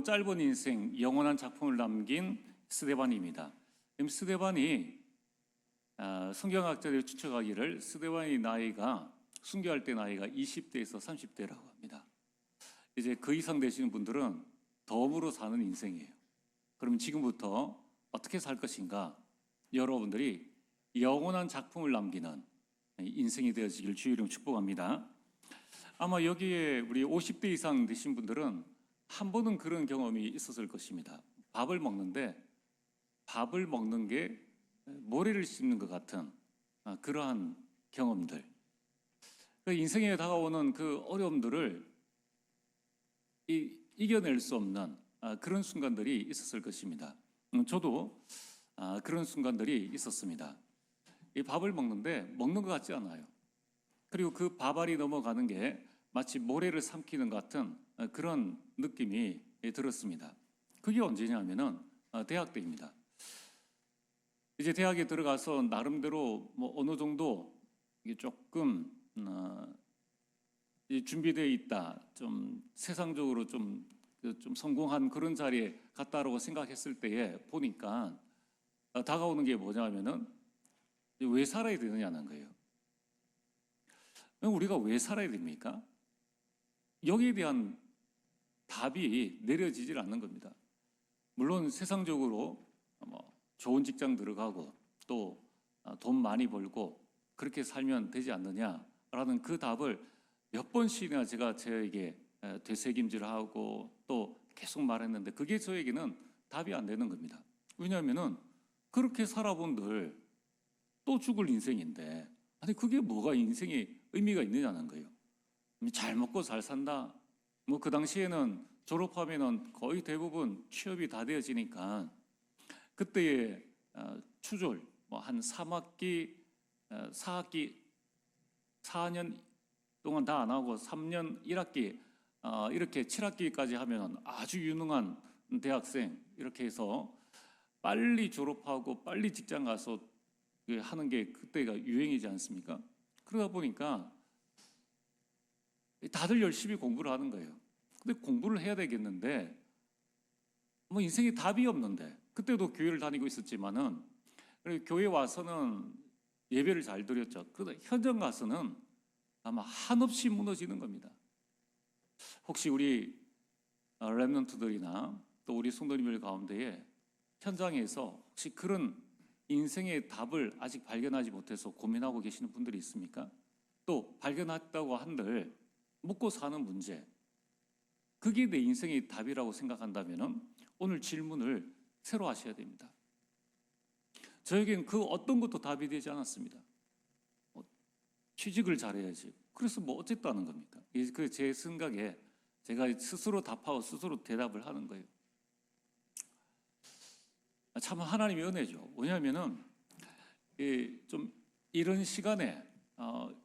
짧은 인생, 영원한 작품을 남긴 스데반입니다. 스데반이 성경학자들이 추측하기를 스데반의 나이가 순교할 때 나이가 20대에서 30대라고 합니다. 이제 그 이상 되시는 분들은 덤으로 사는 인생이에요. 그러면 지금부터 어떻게 살 것인가? 여러분들이 영원한 작품을 남기는 인생이 되어지길 주의 이름 축복합니다. 아마 여기에 우리 50대 이상 되신 분들은 한 번은 그런 경험이 있었을 것입니다. 밥을 먹는데 밥을 먹는 게 모래를 씹는 것 같은 그러한 경험들. 인생에 다가오는 그 어려움들을 이겨낼 수 없는 그런 순간들이 있었을 것입니다. 저도 그런 순간들이 있었습니다. 이 밥을 먹는데 먹는 것 같지 않아요. 그리고 그 밥알이 넘어가는 게 마치 모래를 삼키는 것 같은 그런 느낌이 들었습니다. 그게 언제냐면은 대학 때입니다. 이제 대학에 들어가서 나름대로 뭐 어느 정도 이게 조금 준비되어 있다, 좀 세상적으로 좀 성공한 그런 자리에 갔다라고 생각했을 때에 보니까 다가오는 게 뭐냐면은 왜 살아야 되느냐는 거예요. 우리가 왜 살아야 됩니까? 여기에 대한 답이 내려지질 않는 겁니다. 물론 세상적으로 좋은 직장 들어가고 또 돈 많이 벌고 그렇게 살면 되지 않느냐라는 그 답을 몇 번씩이나 제가 저에게 되새김질하고 또 계속 말했는데 그게 저에게는 답이 안 되는 겁니다. 왜냐하면은 그렇게 살아본들 또 죽을 인생인데 아니 그게 뭐가 인생에 의미가 있느냐는 거예요. 잘 먹고 잘 산다. 뭐 그 당시에는 졸업하면은 거의 대부분 취업이 다 되어지니까 그때의 추졸 뭐 한 3학기, 4학기, 4년 동안 다 안 하고 3년 1학기 이렇게 7학기까지 하면 아주 유능한 대학생 이렇게 해서 빨리 졸업하고 빨리 직장 가서 하는 게 그때가 유행이지 않습니까? 그러다 보니까 다들 열심히 공부를 하는 거예요. 근데 공부를 해야 되겠는데 뭐 인생에 답이 없는데 그때도 교회를 다니고 있었지만은 교회 와서는 예배를 잘 드렸죠. 그러다 현장 가서는 아마 한없이 무너지는 겁니다. 혹시 우리 렘넌트들이나 또 우리 성도님들 가운데에 현장에서 혹시 그런 인생의 답을 아직 발견하지 못해서 고민하고 계시는 분들이 있습니까? 또 발견했다고 한들 먹고 사는 문제, 그게 내 인생의 답이라고 생각한다면 오늘 질문을 새로 하셔야 됩니다. 저에겐 그 어떤 것도 답이 되지 않았습니다. 취직을 잘해야지. 그래서 뭐 어쨌다는 겁니까? 그 제 생각에 제가 스스로 답하고 스스로 대답을 하는 거예요. 참 하나님의 은혜죠. 왜냐하면은 좀 이런 시간에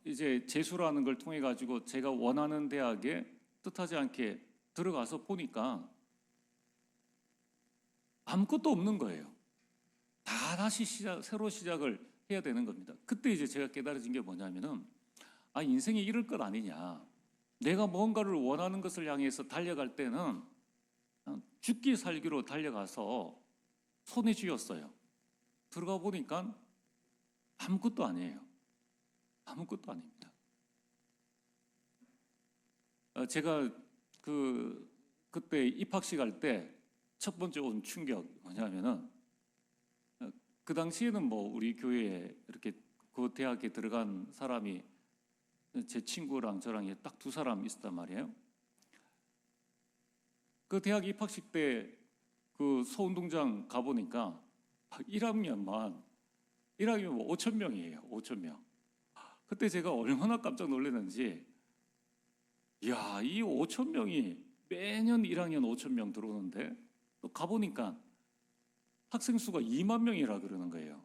이제 재수라는 걸 통해 가지고 제가 원하는 대학에 뜻하지 않게 들어가서 보니까 아무것도 없는 거예요. 다 다시 새로 시작을 해야 되는 겁니다. 그때 이제 제가 깨달아진 게 뭐냐면은 인생이 이럴 것 아니냐. 내가 뭔가를 원하는 것을 향해서 달려갈 때는 죽기 살기로 달려가서 손에 쥐었어요. 들어가 보니까 아무것도 아니에요. 아무것도 아닙니다. 제가 그때 입학식 할 때 첫 번째 온 충격 뭐냐면은 그 당시에는 뭐 우리 교회에 이렇게 그 대학에 들어간 사람이 제 친구랑 저랑 딱 두 사람 있었단 말이에요. 그 대학 입학식 때 그 소운동장 가보니까 1학년만 5천 명이에요. 5천 명. 그때 제가 얼마나 깜짝 놀랐는지, 이야, 이 5천 명이 매년 1학년 5천 명 들어오는데 또 가보니까 학생 수가 2만 명이라 그러는 거예요.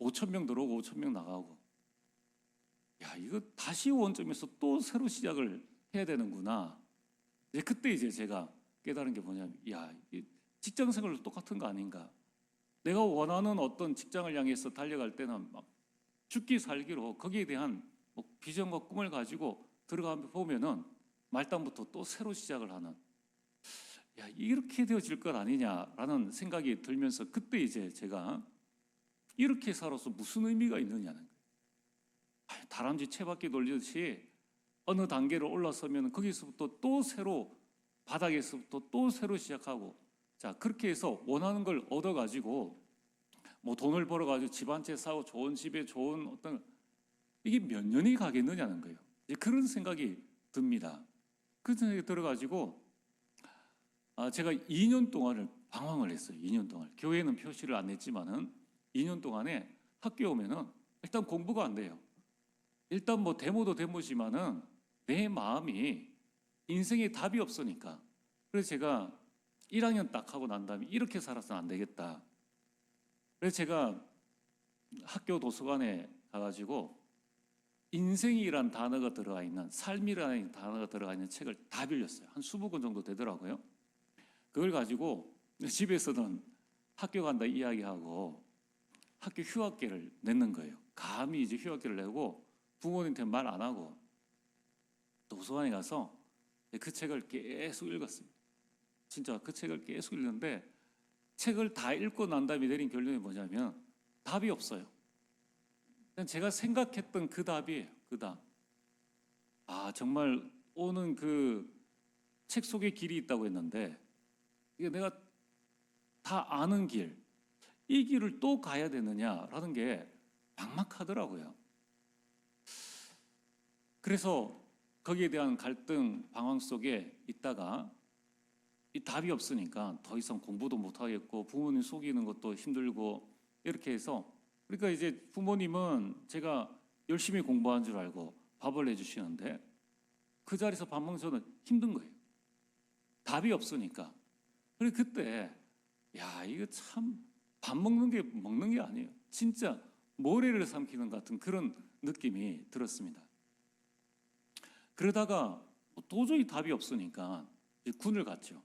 5천 명 들어오고 5천 명 나가고. 야, 이거 다시 원점에서 또 새로 시작을 해야 되는구나. 그때 이제 제가 깨달은 게 뭐냐면, 야, 직장 생활도 똑같은 거 아닌가? 내가 원하는 어떤 직장을 향해서 달려갈 때는 막 죽기 살기로 거기에 대한 비전과 꿈을 가지고 들어가 보면은 말단부터 또 새로 시작을 하는. 야, 이렇게 되어질 것 아니냐라는 생각이 들면서 그때 이제 제가 이렇게 살아서 무슨 의미가 있느냐는 거예요. 다람쥐 채바퀴 돌리듯이 어느 단계를 올라서면 거기서부터 또 새로 바닥에서부터 또 새로 시작하고, 자 그렇게 해서 원하는 걸 얻어가지고 뭐 돈을 벌어가지고 집 한 채 사고 좋은 집에 좋은 어떤, 이게 몇 년이 가겠느냐는 거예요. 이제 그런 생각이 듭니다. 그런 생각이 들어가지고 제가 2년 동안을 방황을 했어요. 2년 동안 교회는 표시를 안 냈지만은 2년 동안에 학교에 오면은 일단 공부가 안 돼요. 일단 뭐 데모도 데모지만은 내 마음이 인생에 답이 없으니까. 그래서 제가 1학년 딱 하고 난 다음에 이렇게 살아서는 안 되겠다. 그래서 제가 학교 도서관에 가가지고 인생이란 단어가 들어가 있는, 삶이라는 단어가 들어가 있는 책을 다 빌렸어요. 한 20권 정도 되더라고요. 그걸 가지고 집에서는 학교 간다 이야기하고 학교 휴학계를 냈는 거예요. 감히 이제 휴학계를 내고 부모님한테 말 안 하고 도서관에 가서 그 책을 계속 읽었습니다. 진짜 그 책을 계속 읽는데, 책을 다 읽고 난 다음에 내린 결론이 뭐냐면 답이 없어요. 제가 생각했던 그 답이에요. 그 답. 정말 오는 그 책 속에 길이 있다고 했는데 이게 내가 다 아는 길, 이 길을 또 가야 되느냐라는 게 막막하더라고요. 그래서 거기에 대한 갈등, 방황 속에 있다가 이 답이 없으니까 더 이상 공부도 못 하겠고 부모님 속이는 것도 힘들고 이렇게 해서, 그러니까 이제 부모님은 제가 열심히 공부한 줄 알고 밥을 해주시는데 그 자리에서 밥 먹는 저는 힘든 거예요. 답이 없으니까. 그리고 그때 야, 이거 참 밥 먹는 게 아니에요. 진짜 모래를 삼키는 같은 그런 느낌이 들었습니다. 그러다가 도저히 답이 없으니까 군을 갔죠.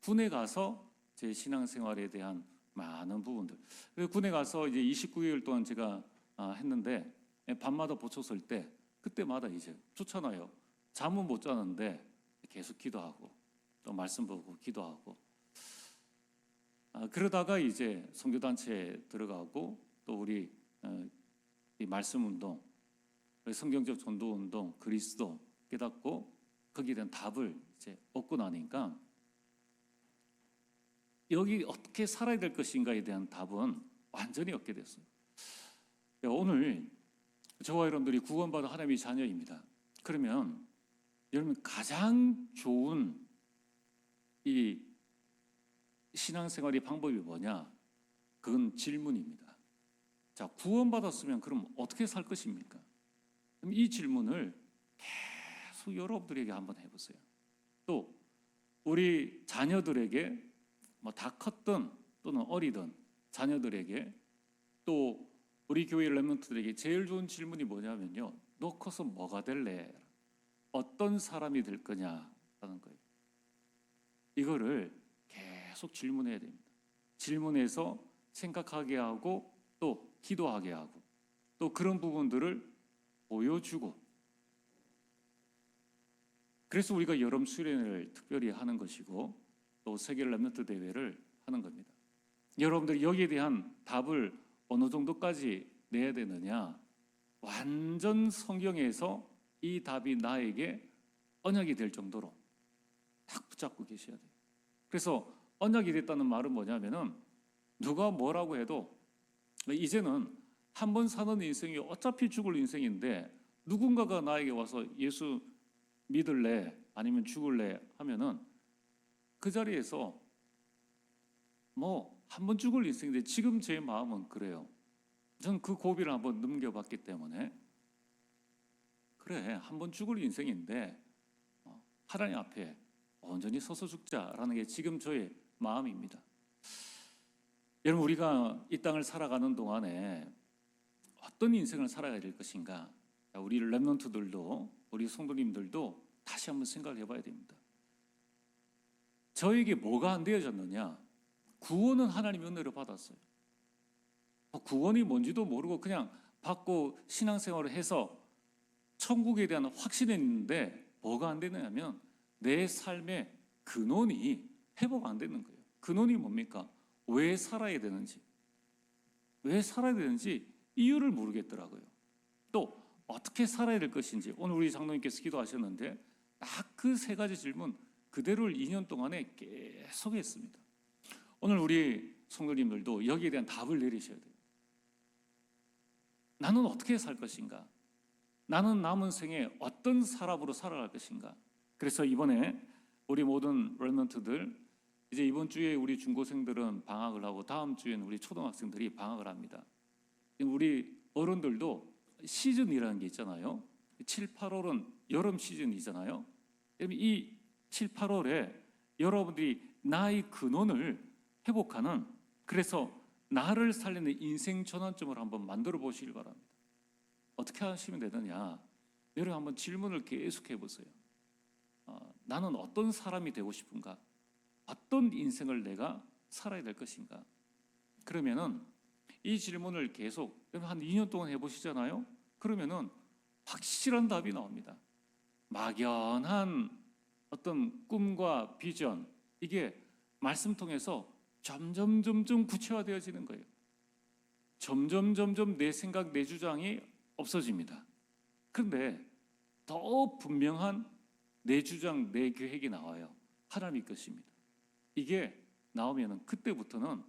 군에 가서 제 신앙생활에 대한 많은 부분들. 그래서 군에 가서 이제 29개월 동안 제가 했는데 밤마다 보초 설 때 그때마다 이제 좋잖아요. 잠은 못 자는데 계속 기도하고 또 말씀 보고 기도하고, 그러다가 이제 선교단체에 들어가고 또 우리 이 말씀 운동, 성경적 전도 운동, 그리스도 깨닫고 거기에 대한 답을 이제 얻고 나니까 여기 어떻게 살아야 될 것인가에 대한 답은 완전히 얻게 됐어요. 오늘 저와 여러분들이 구원받은 하나님의 자녀입니다. 그러면 여러분 가장 좋은 이 신앙생활의 방법이 뭐냐? 그건 질문입니다. 자, 구원받았으면 그럼 어떻게 살 것입니까? 그럼 이 질문을 계속 여러분들에게 한번 해보세요. 또 우리 자녀들에게 뭐 다 컸든 또는 어리든 자녀들에게, 또 우리 교회 렘넌트들에게 제일 좋은 질문이 뭐냐면요, 너 커서 뭐가 될래? 어떤 사람이 될 거냐라는 거예요. 이거를 계속 질문해야 됩니다. 질문해서 생각하게 하고 또 기도하게 하고 또 그런 부분들을 보여주고, 그래서 우리가 여름 수련회를 특별히 하는 것이고 또 세계 렘넌트 대회를 하는 겁니다. 여러분들이 여기에 대한 답을 어느 정도까지 내야 되느냐? 완전 성경에서 이 답이 나에게 언약이 될 정도로 딱 붙잡고 계셔야 돼요. 그래서 언약이 됐다는 말은 뭐냐면은 누가 뭐라고 해도 이제는 한 번 사는 인생이 어차피 죽을 인생인데 누군가가 나에게 와서 예수 믿을래 아니면 죽을래 하면은 그 자리에서 뭐 한 번 죽을 인생인데, 지금 제 마음은 그래요. 전 그 고비를 한번 넘겨봤기 때문에 그래, 한 번 죽을 인생인데 하나님 앞에 온전히 서서 죽자라는 게 지금 저의 마음입니다. 여러분, 우리가 이 땅을 살아가는 동안에 어떤 인생을 살아가야 될 것인가? 우리 렘넌트들도 우리 성도님들도 다시 한번 생각을 해봐야 됩니다. 저에게 뭐가 안 되어졌느냐? 구원은 하나님의 은혜로 받았어요. 구원이 뭔지도 모르고 그냥 받고 신앙생활을 해서 천국에 대한 확신이 있는데 뭐가 안 되느냐면 내 삶에 근원이 회복 안 되는 거예요. 근원이 뭡니까? 왜 살아야 되는지, 왜 살아야 되는지 이유를 모르겠더라고요. 또 어떻게 살아야 될 것인지, 오늘 우리 장로님께서 기도하셨는데 딱 그 세 가지 질문 그대로를 2년 동안에 계속 했습니다. 오늘 우리 성도님들도 여기에 대한 답을 내리셔야 돼요. 나는 어떻게 살 것인가? 나는 남은 생에 어떤 사람으로 살아갈 것인가? 그래서 이번에 우리 모든 렘넌트들, 이제 이번 주에 우리 중고생들은 방학을 하고 다음 주에는 우리 초등학생들이 방학을 합니다. 우리 어른들도 시즌이라는 게 있잖아요. 7, 8월은 여름 시즌이잖아요. 이 7, 8월에 여러분들이 나의 근원을 회복하는, 그래서 나를 살리는 인생 전환점을 한번 만들어 보시길 바랍니다. 어떻게 하시면 되느냐? 여러분 한번 질문을 계속 해보세요. 나는 어떤 사람이 되고 싶은가? 어떤 인생을 내가 살아야 될 것인가? 그러면은 이 질문을 계속 한 2년 동안 해보시잖아요. 그러면은 확실한 답이 나옵니다. 막연한 어떤 꿈과 비전, 이게 말씀 통해서 점점 구체화되어지는 거예요. 점점 내 생각, 내 주장이 없어집니다. 그런데 더 분명한 내 주장, 내 계획이 나와요. 하나님의 것입니다. 이게 나오면 그때부터는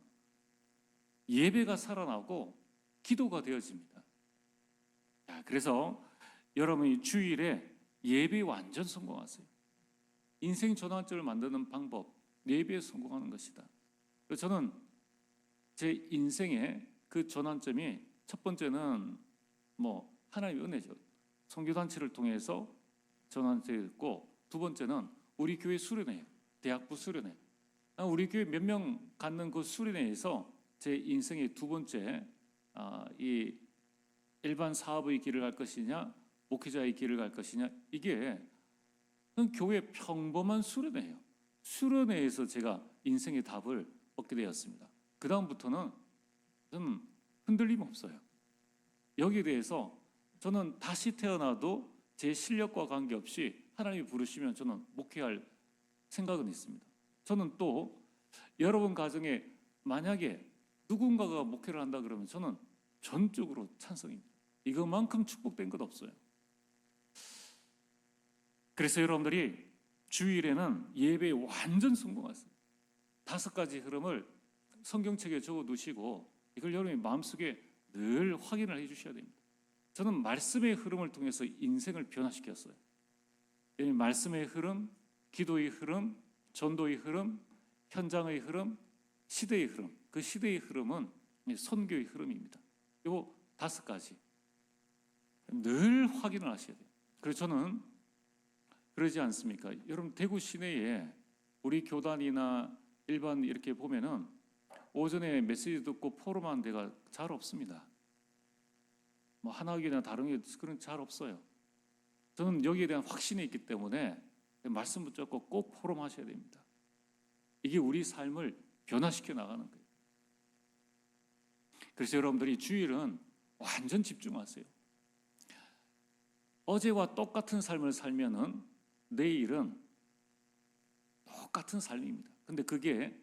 예배가 살아나고 기도가 되어집니다. 그래서 여러분이 주일에 예배에 완전 성공하세요. 인생 전환점을 만드는 방법, 예배에 성공하는 것이다. 저는 제 인생의 그 전환점이 첫 번째는 하나님의 은혜죠. 선교단체를 통해서 전환되었고, 두 번째는 우리 교회 수련회예요. 대학부 수련회. 우리 교회 몇 명 갖는 그 수련회에서 제 인생의 두 번째, 이 일반 사업의 길을 갈 것이냐, 목회자의 길을 갈 것이냐, 이게 교회 평범한 수련회예요. 수련회에서 제가 인생의 답을 얻게 되었습니다. 그 다음부터는 저는 흔들림 없어요. 여기에 대해서 저는 다시 태어나도 제 실력과 관계없이 하나님이 부르시면 저는 목회할 생각은 있습니다. 저는 또 여러분 가정에 만약에 누군가가 목회를 한다 그러면 저는 전적으로 찬성입니다. 이것만큼 축복된 것 없어요. 그래서 여러분들이 주일에는 예배에 완전 성공하세요. 5가지 흐름을 성경책에 적어 두시고 이걸 여러분이 마음속에 늘 확인을 해 주셔야 됩니다. 저는 말씀의 흐름을 통해서 인생을 변화시켰어요. 말씀의 흐름, 기도의 흐름, 전도의 흐름, 현장의 흐름, 시대의 흐름. 그 시대의 흐름은 선교의 흐름입니다. 이 5가지 늘 확인을 하셔야 돼요. 그래서 저는 그러지 않습니까? 여러분 대구 시내에 우리 교단이나 일반 이렇게 보면은 오전에 메시지 듣고 포럼하는 데가 잘 없습니다. 하나교회나 다른 게 그런 잘 없어요. 저는 여기에 대한 확신이 있기 때문에 말씀 붙잡고 꼭 포럼하셔야 됩니다. 이게 우리 삶을 변화시켜 나가는 거예요. 그래서 여러분들이 주일은 완전 집중하세요. 어제와 똑같은 삶을 살면은 내일은 똑같은 삶입니다. 근데 그게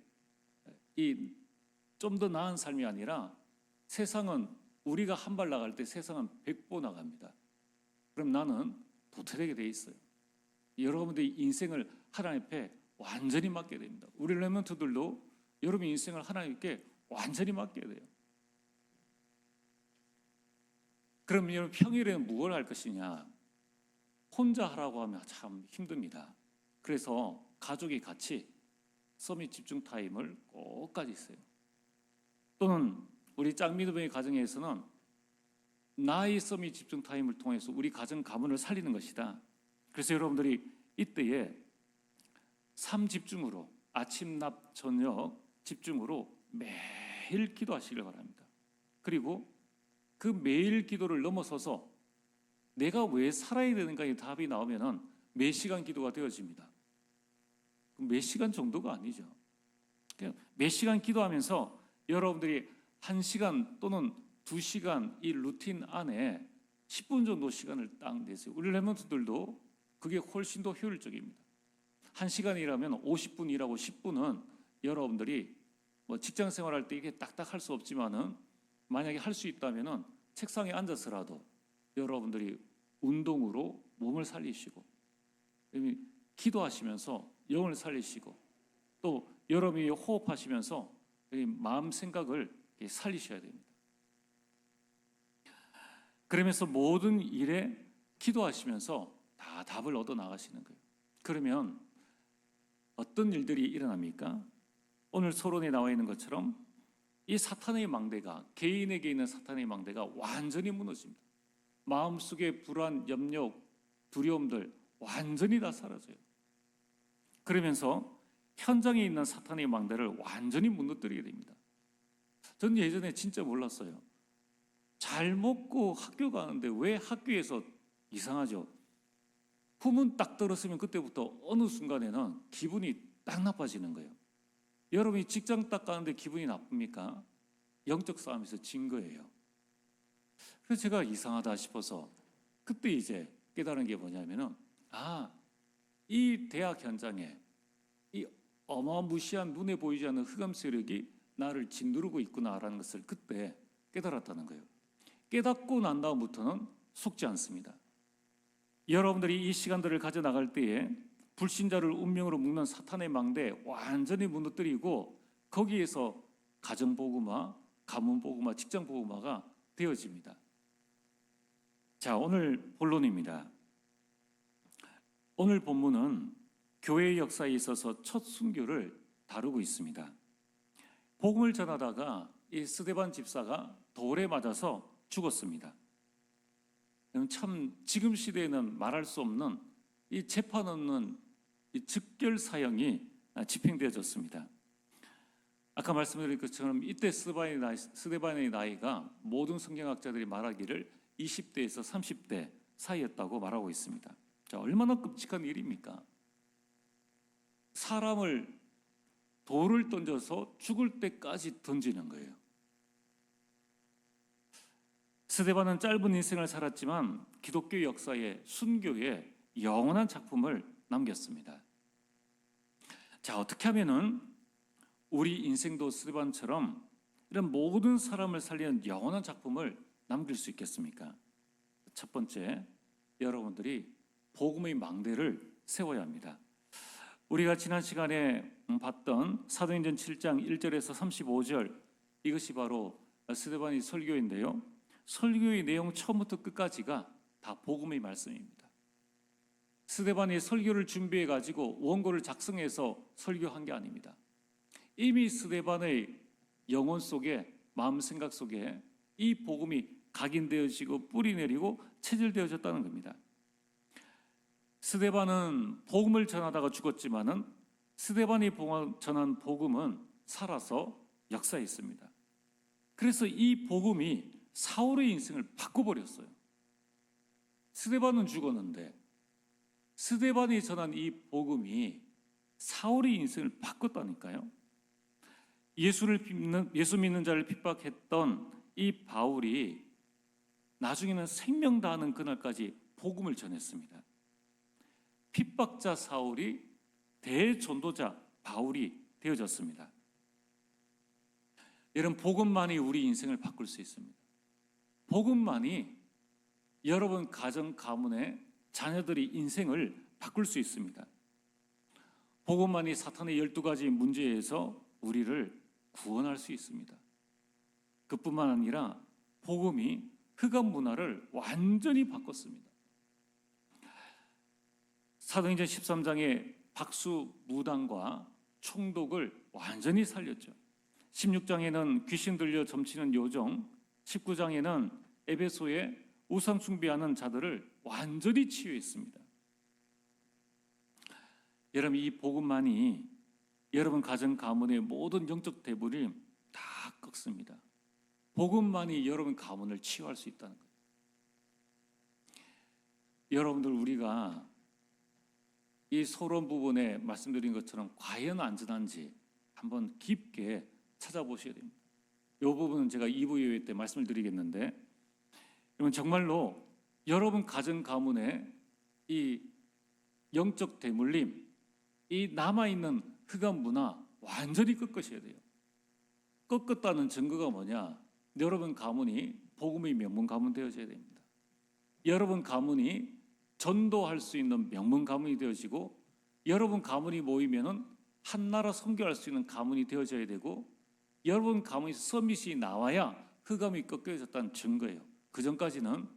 좀 더 나은 삶이 아니라 세상은 우리가 한 발 나갈 때 세상은 100보 나갑니다. 그럼 나는 도태되게 돼 있어요. 여러분들의 인생을 하나님 앞에 완전히 맡게 됩니다. 우리 렘넌트들도 여러분 인생을 하나님께 완전히 맡겨야 돼요. 그럼 여러분 평일에는 무엇을 할 것이냐? 혼자 하라고 하면 참 힘듭니다. 그래서 가족이 같이 서밋 집중 타임을 꼭 가지세요. 또는 우리 짝미드병의 가정에서는 나의 서밋 집중 타임을 통해서 우리 가정 가문을 살리는 것이다. 그래서 여러분들이 이때에 3집중으로 아침, 낮, 저녁 집중으로 매일 기도하시길 바랍니다. 그리고 그 매일 기도를 넘어서서 내가 왜 살아야 되는가의 답이 나오면은 몇 시간 기도가 되어집니다. 몇 시간 정도가 아니죠. 그냥 몇 시간 기도하면서 여러분들이 1시간 또는 2시간 이 루틴 안에 10분 정도 시간을 딱 내세요. 우리 렘넌트들도 그게 훨씬 더 효율적입니다. 1시간이라면 50분 일하고 10분은 여러분들이 뭐 직장 생활할 때 이게 딱딱 할 수 없지만은 만약에 할 수 있다면은 책상에 앉아서라도 여러분들이 운동으로 몸을 살리시고 기도하시면서 영을 살리시고 또 여러분이 호흡하시면서 마음 생각을 살리셔야 됩니다. 그러면서 모든 일에 기도하시면서 다 답을 얻어 나가시는 거예요. 그러면 어떤 일들이 일어납니까? 오늘 서론에 나와 있는 것처럼 이 사탄의 망대가, 개인에게 있는 사탄의 망대가 완전히 무너집니다. 마음속의 불안, 염려, 두려움들 완전히 다 사라져요. 그러면서 현장에 있는 사탄의 망대를 완전히 무너뜨리게 됩니다. 저는 예전에 진짜 몰랐어요. 잘 먹고 학교 가는데 왜 학교에서 이상하죠? 후문 딱 들었으면 그때부터 어느 순간에는 기분이 딱 나빠지는 거예요. 여러분이 직장 딱 가는데 기분이 나쁩니까? 영적 싸움에서 진 거예요. 그래서 제가 이상하다 싶어서 그때 이제 깨달은 게 뭐냐면은 이 대학 현장에 이 어마무시한 눈에 보이지 않는 흑암 세력이 나를 짓누르고 있구나라는 것을 그때 깨달았다는 거예요. 깨닫고 난 다음부터는 속지 않습니다. 여러분들이 이 시간들을 가져나갈 때에 불신자를 운명으로 묶는 사탄의 망대 완전히 무너뜨리고 거기에서 가정복음화, 가문복음화, 직장복음화가 되어집니다. 자, 오늘 본론입니다. 오늘 본문은 교회의 역사에 있어서 첫 순교를 다루고 있습니다. 복음을 전하다가 이 스데반 집사가 돌에 맞아서 죽었습니다. 참 지금 시대에는 말할 수 없는 이 재판 없는 이 즉결 사형이 집행되어졌습니다. 아까 말씀드린 것처럼 이때 스데반의 나이가 모든 성경학자들이 말하기를 20대에서 30대 사이였다고 말하고 있습니다. 자, 얼마나 끔찍한 일입니까? 사람을 돌을 던져서 죽을 때까지 던지는 거예요. 스데반은 짧은 인생을 살았지만 기독교 역사의 순교의 영원한 작품을 남겼습니다. 자, 어떻게 하면은 우리 인생도 스데반처럼 이런 모든 사람을 살리는 영원한 작품을 남길 수 있겠습니까? 첫 번째, 여러분들이 복음의 망대를 세워야 합니다. 우리가 지난 시간에 봤던 사도행전 7장 1절에서 35절, 이것이 바로 스데반의 설교인데요. 설교의 내용 처음부터 끝까지가 다 복음의 말씀입니다. 스데반이 설교를 준비해 가지고 원고를 작성해서 설교한 게 아닙니다. 이미 스데반의 영혼 속에, 마음 생각 속에 이 복음이 각인되어지고 뿌리 내리고 체질되어졌다는 겁니다. 스데반은 복음을 전하다가 죽었지만은 스데반이 전한 복음은 살아서 역사에 있습니다. 그래서 이 복음이 사울의 인생을 바꿔버렸어요. 스데반은 죽었는데 스데반이 전한 이 복음이 사울의 인생을 바꿨다니까요. 예수 믿는 자를 핍박했던 이 바울이 나중에는 생명 다하는 그날까지 복음을 전했습니다. 핍박자 사울이 대전도자 바울이 되어졌습니다. 여러분, 복음만이 우리 인생을 바꿀 수 있습니다. 복음만이 여러분 가정 가문의 자녀들의 인생을 바꿀 수 있습니다. 복음만이 사탄의 12가지 문제에서 우리를 구원할 수 있습니다. 그뿐만 아니라 복음이 흑암 문화를 완전히 바꿨습니다. 사도행전 13장에 박수 무당과 총독을 완전히 살렸죠. 16장에는 귀신 들려 점치는 요정, 19장에는 에베소에 우상 숭배하는 자들을 완전히 치유했습니다. 여러분, 이 복음만이 여러분 가정 가문의 모든 영적 대부를 다 꺾습니다. 복음만이 여러분 가문을 치유할 수 있다는 거예요. 여러분들, 우리가 이 서론 부분에 말씀드린 것처럼 과연 안전한지 한번 깊게 찾아보셔야 됩니다. 이 부분은 제가 2부 예배 때 말씀을 드리겠는데, 여러분 정말로 여러분 가정 가문에 이 영적 대물림, 이 남아있는 흑암 문화 완전히 꺾으셔야 돼요. 꺾었다는 증거가 뭐냐? 여러분 가문이 복음의 명문 가문 되어져야 됩니다. 여러분 가문이 전도할 수 있는 명문 가문이 되어지고, 여러분 가문이 모이면은 한 나라 선교할 수 있는 가문이 되어져야 되고, 여러분 가문이 서밋이 나와야 흑암이 꺾여졌다는 증거예요. 그 전까지는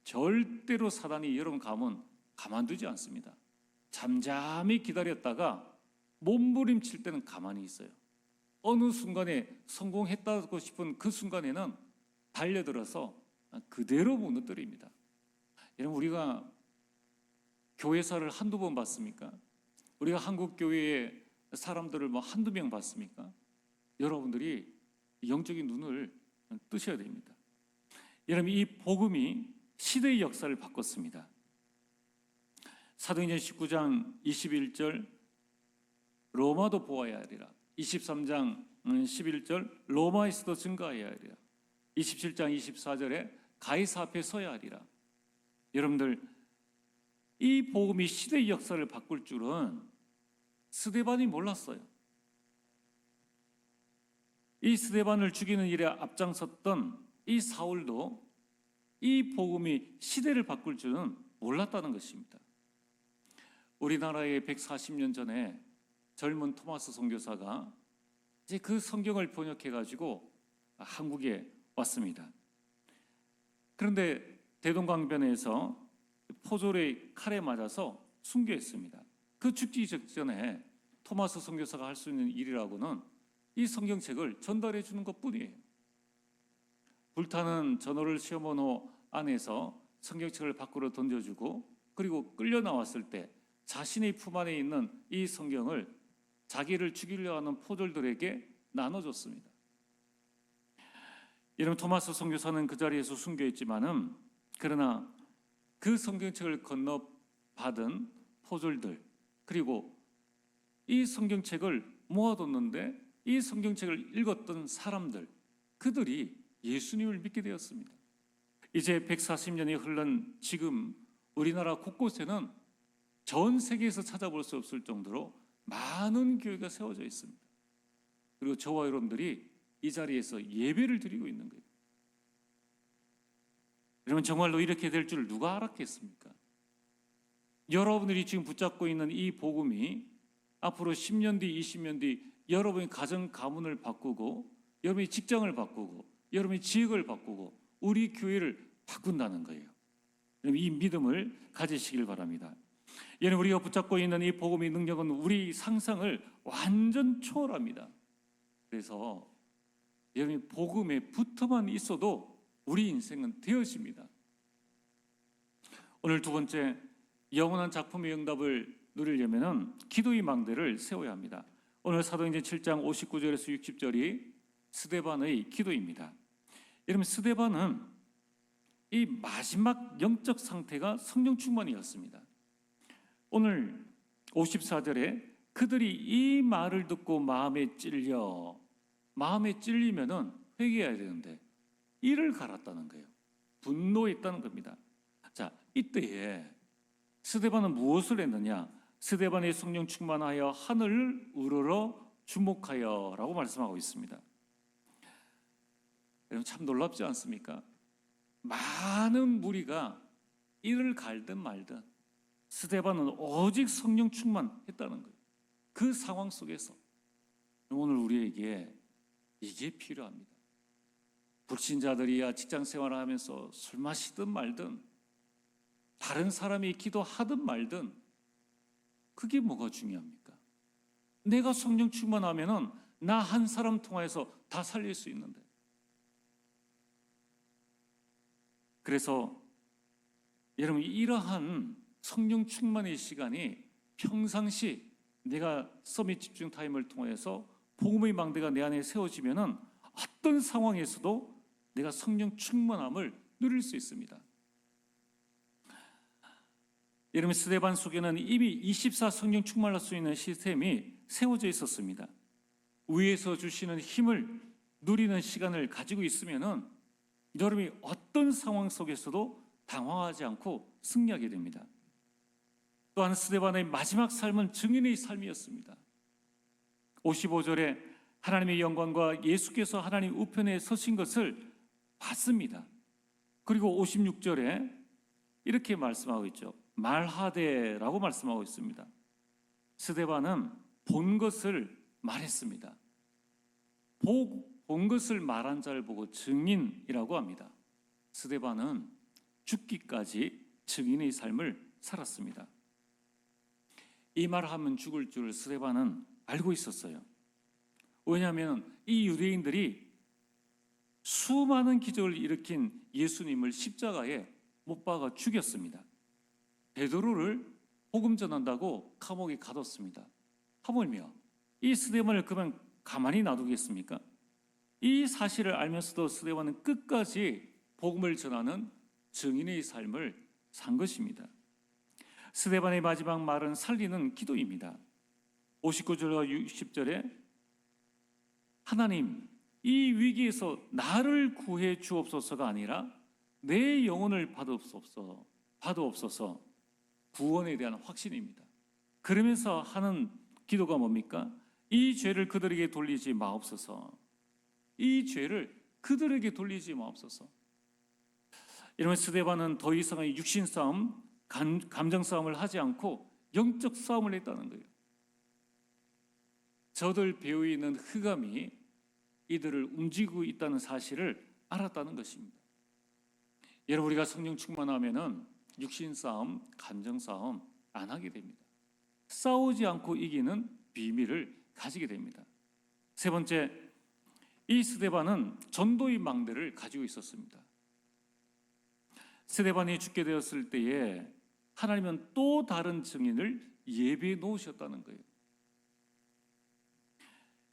절대로 사단이 여러분 가문 가만두지 않습니다. 잠잠히 기다렸다가 몸부림칠 때는 가만히 있어요. 어느 순간에 성공했다고 싶은 그 순간에는 달려들어서 그대로 무너뜨립니다. 여러분, 우리가 교회사를 한두 번 봤습니까? 우리가 한국 교회의 사람들을 한두 명 봤습니까? 여러분들이 영적인 눈을 뜨셔야 됩니다. 여러분, 이 복음이 시대의 역사를 바꿨습니다. 사도행전 19장 21절 로마도 보아야 하리라. 23장 11절 로마에서도 증거해야 하리라. 27장 24절에 가이사 앞에 서야 하리라. 여러분들, 이 복음이 시대의 역사를 바꿀 줄은 스데반이 몰랐어요. 이 스데반을 죽이는 일에 앞장섰던 이 사울도 이 복음이 시대를 바꿀 줄은 몰랐다는 것입니다. 우리나라에 140년 전에 젊은 토마스 선교사가 이제 그 성경을 번역해 가지고 한국에 왔습니다. 그런데 대동강변에서 포졸의 칼에 맞아서 순교했습니다. 그 죽기 직전에 토마스 선교사가 할 수 있는 일이라고는 이 성경책을 전달해 주는 것뿐이에요. 불타는 전어를 시어머니 안에서 성경책을 밖으로 던져주고, 그리고 끌려 나왔을 때 자신의 품 안에 있는 이 성경을 자기를 죽이려 하는 포졸들에게 나눠줬습니다. 이런 토마스 선교사는 그 자리에서 순교했지만은, 그러나 그 성경책을 건너받은 포졸들, 그리고 이 성경책을 모아뒀는데 이 성경책을 읽었던 사람들, 그들이 예수님을 믿게 되었습니다. 이제 140년이 흘른 지금 우리나라 곳곳에는 전 세계에서 찾아볼 수 없을 정도로 많은 교회가 세워져 있습니다. 그리고 저와 여러분들이 이 자리에서 예배를 드리고 있는 거예요. 여러분, 정말로 이렇게 될 줄 누가 알았겠습니까? 여러분들이 지금 붙잡고 있는 이 복음이 앞으로 10년 뒤, 20년 뒤 여러분의 가정 가문을 바꾸고, 여러분의 직장을 바꾸고, 여러분의 지역을 바꾸고, 우리 교회를 바꾼다는 거예요. 여러분, 이 믿음을 가지시길 바랍니다. 여러분, 우리가 붙잡고 있는 이 복음의 능력은 우리 상상을 완전 초월합니다. 그래서 여러분, 복음에 붙어만 있어도 우리 인생은 되어집니다. 오늘 두 번째, 영원한 작품의 응답을 누리려면 기도의 망대를 세워야 합니다. 오늘 사도행전 7장 59절에서 60절이 스데반의 기도입니다. 여러분, 스데반은 이 마지막 영적 상태가 성령 충만이었습니다. 오늘 54절에 그들이 이 말을 듣고 마음에 찔리면은 회개해야 되는데 이를 갈았다는 거예요. 분노했다는 겁니다. 자, 이때에 스데반은 무엇을 했느냐? 스데반의 성령 충만하여 하늘을 우러러 주목하여라고 말씀하고 있습니다. 여러분, 참 놀랍지 않습니까? 많은 무리가 이를 갈든 말든 스데반은 오직 성령 충만했다는 거예요. 그 상황 속에서 오늘 우리에게 이게 필요합니다. 불신자들이야 직장 생활을 하면서 술 마시든 말든, 다른 사람이 기도하든 말든, 그게 뭐가 중요합니까? 내가 성령 충만하면은 나 한 사람 통해서 다 살릴 수 있는데. 그래서 여러분, 이러한 성령 충만의 시간이 평상시 내가 서밋 집중 타임을 통해서 복음의 망대가 내 안에 세워지면은 어떤 상황에서도 내가 성령 충만함을 누릴 수 있습니다. 여러분, 스데반 속에는 이미 24 성령 충만할 수 있는 시스템이 세워져 있었습니다. 위에서 주시는 힘을 누리는 시간을 가지고 있으면은 여러분이 어떤 상황 속에서도 당황하지 않고 승리하게 됩니다. 또한 스데반의 마지막 삶은 증인의 삶이었습니다. 55절에 하나님의 영광과 예수께서 하나님 우편에 서신 것을 봤습니다. 그리고 56절에 이렇게 말씀하고 있죠. 말하되라고 말씀하고 있습니다. 스데반은 본 것을 말했습니다. 본 것을 말한 자를 보고 증인이라고 합니다. 스데반은 죽기까지 증인의 삶을 살았습니다. 이 말하면 죽을 줄 스데반은 알고 있었어요. 왜냐하면 이 유대인들이 수많은 기적을 일으킨 예수님을 십자가에 못 박아 죽였습니다. 베드로를 복음 전한다고 감옥에 가뒀습니다. 하물며 이 스데반을 그만 가만히 놔두겠습니까? 이 사실을 알면서도 스데반은 끝까지 복음을 전하는 증인의 삶을 산 것입니다. 스데반의 마지막 말은 살리는 기도입니다. 59절과 60절에 하나님, 이 위기에서 나를 구해 주옵소서가 아니라 내 영혼을 받으옵소서, 구원에 대한 확신입니다. 그러면서 하는 기도가 뭡니까? 이 죄를 그들에게 돌리지 마옵소서. 이 죄를 그들에게 돌리지 마옵소서. 이러면 스데반은 더 이상의 육신 싸움, 감정 싸움을 하지 않고 영적 싸움을 했다는 거예요. 저들 배후에 있는 흑암이 이들을 움직이고 있다는 사실을 알았다는 것입니다. 여러분, 우리가 성령 충만하면은 육신 싸움, 감정 싸움 안 하게 됩니다. 싸우지 않고 이기는 비밀을 가지게 됩니다. 세 번째, 이 스데반은 전도의 망대를 가지고 있었습니다. 스데반이 죽게 되었을 때에 하나님은 또 다른 증인을 예비해 놓으셨다는 거예요.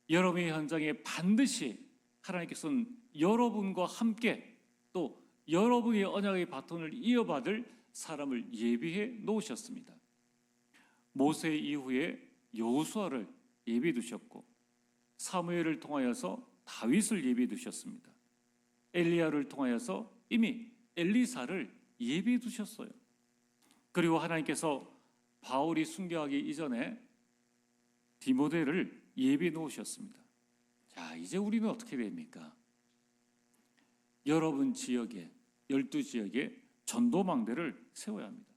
여러분의 현장에 반드시 하나님께서는 여러분과 함께 또 여러분의 언약의 바톤을 이어받을 사람을 예비해 놓으셨습니다. 모세 이후에 여호수아를 예비해 두셨고 사무엘을 통하여서 다윗을 예비해 두셨습니다. 엘리야를 통하여서 이미 엘리사를 예비해 두셨어요. 그리고 하나님께서 바울이 순교하기 이전에 디모데를 예비해 놓으셨습니다. 자, 이제 우리는 어떻게 됩니까? 여러분 지역에 12지역에 전도망대를 세워야 합니다.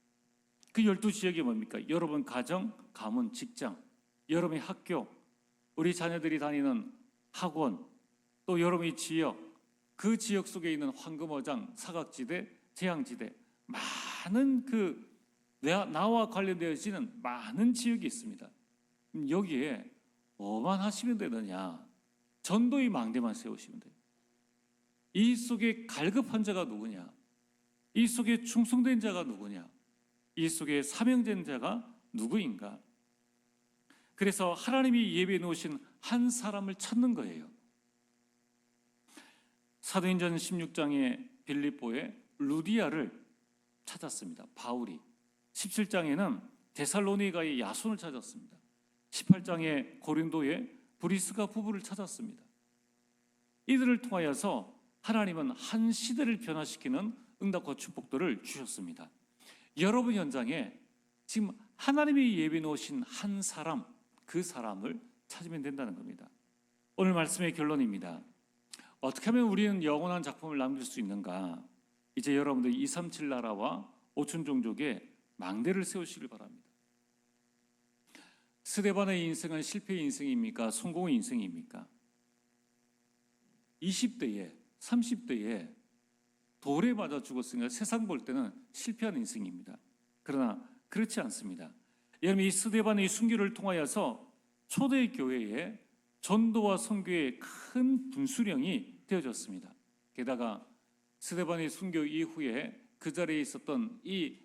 그 12지역이 뭡니까? 여러분 가정, 가문, 직장, 여러분의 학교, 우리 자녀들이 다니는 학원, 또 여러분의 지역, 그 지역 속에 있는 황금어장, 사각지대, 재앙지대, 많은 나와 관련되어지는 많은 지역이 있습니다. 여기에 뭐만 하시면 되느냐? 전도의 망대만 세우시면 돼요. 이 속에 갈급한 자가 누구냐? 이 속에 충성된 자가 누구냐? 이 속에 사명된 자가 누구인가? 그래서 하나님이 예비해 놓으신 한 사람을 찾는 거예요. 사도행전 16장에 빌립보에 루디아를 찾았습니다. 바울이. 17장에는 데살로니가의 야손을 찾았습니다. 18장에 고린도에 브리스가 부부를 찾았습니다. 이들을 통하여서 하나님은 한 시대를 변화시키는 응답과 축복들을 주셨습니다. 여러분 현장에 지금 하나님이 예비해 놓으신 한 사람, 그 사람을 찾으면 된다는 겁니다. 오늘 말씀의 결론입니다. 어떻게 하면 우리는 영원한 작품을 남길 수 있는가? 이제 여러분들 237 나라와 5천 종족에 망대를 세우시길 바랍니다. 스데반의 인생은 실패의 인생입니까? 성공의 인생입니까? 20대에 30대에 돌에 맞아 죽었으니까 세상 볼 때는 실패한 인생입니다. 그러나 그렇지 않습니다. 여러분, 이 스데반의 순교를 통하여서 초대 교회에 전도와 선교의 큰 분수령이 되어졌습니다. 게다가 스데반의 순교 이후에 그 자리에 있었던 이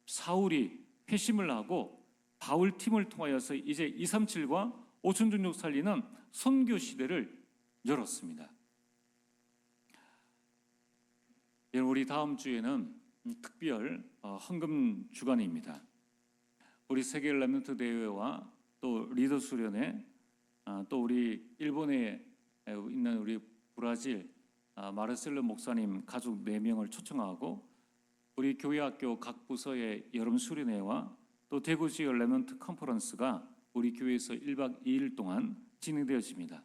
사울이 회심을 하고 바울 팀을 통하여서 이제 237과 5천 종족 살리는 선교 시대를 열었습니다. 여러분, 우리 다음 주에는 특별 헌금 주간입니다. 우리 세계 렘넌트 대회와 또 리더 수련회, 또 우리 일본에 있는 우리 브라질 마르셀로 목사님 가족 4명을 초청하고 우리 교회 학교 각 부서의 여름 수련회와 또 대구 지역 레먼트 컨퍼런스가 우리 교회에서 1박 2일 동안 진행되어집니다.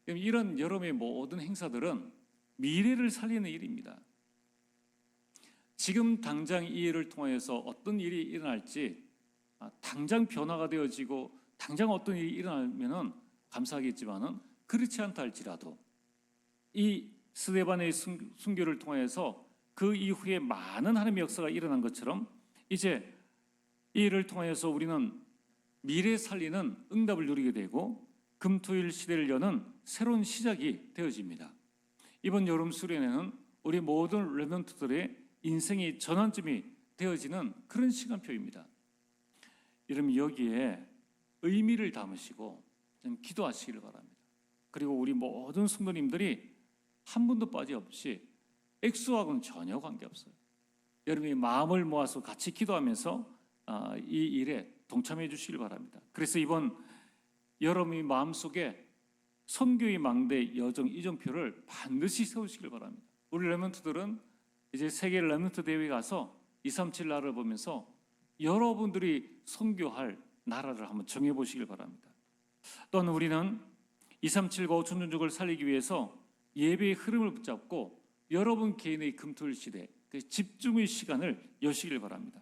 이런 여름의 모든 행사들은 미래를 살리는 일입니다. 지금 당장 이 일을 통해서 어떤 일이 일어날지 당장 변화가 되어지고 당장 어떤 일이 일어나면은 감사하겠지만은 그렇지 않다 할지라도 이 스데반의 순교를 통해서 그 이후에 많은 하나님의 역사가 일어난 것처럼 이제 이 일을 통해서 우리는 미래 살리는 응답을 누리게 되고 금토일 시대를 여는 새로운 시작이 되어집니다. 이번 여름 수련회는 우리 모든 렘넌트들의 인생의 전환점이 되어지는 그런 시간표입니다. 여러분 여기에 의미를 담으시고 좀 기도하시기를 바랍니다. 그리고 우리 모든 성도님들이 한 분도 빠짐없이 액수하고는 전혀 관계없어요. 여러분이 마음을 모아서 같이 기도하면서 이 일에 동참해 주시길 바랍니다. 그래서 이번 여러분의 마음속에 선교의 망대 여정 이정표를 반드시 세우시길 바랍니다. 우리 렘넌트들은 이제 세계 렘넌트 대회 가서 237 나라를 보면서 여러분들이 선교할 나라를 한번 정해 보시길 바랍니다. 또한 우리는 237과 5천전족을 살리기 위해서 예배의 흐름을 붙잡고 여러분 개인의 금토일 시대 그 집중의 시간을 여시길 바랍니다.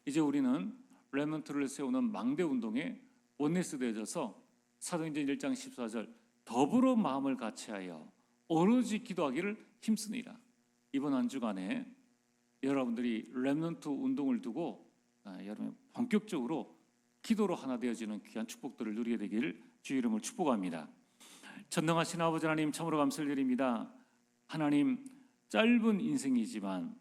이제 우리는 렘넌트를 세우는 망대 운동에 원내스 되어져서 사도행전 1장 14절 더불어 마음을 같이하여 오로지 기도하기를 힘쓰니라. 이번 한 주간에 여러분들이 렘넌트 운동을 두고 여러분 본격적으로 기도로 하나 되어지는 귀한 축복들을 누리게 되기를 주의 이름으로 축복합니다. 전능하신 아버지 하나님 참으로 감사를 드립니다. 하나님 짧은 인생이지만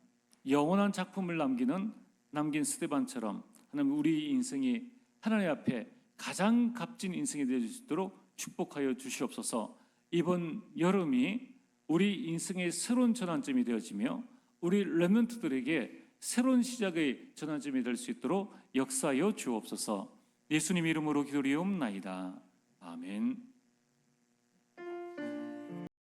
영원한 작품을 남긴 스데반처럼 하나님 우리 인생이 하나님 앞에 가장 값진 인생이 되어질 수 있도록 축복하여 주시옵소서. 이번 여름이 우리 인생의 새로운 전환점이 되어지며 우리 렘넌트들에게 새로운 시작의 전환점이 될 수 있도록 역사하여 주옵소서. 예수님 이름으로 기도리옵나이다. 아멘.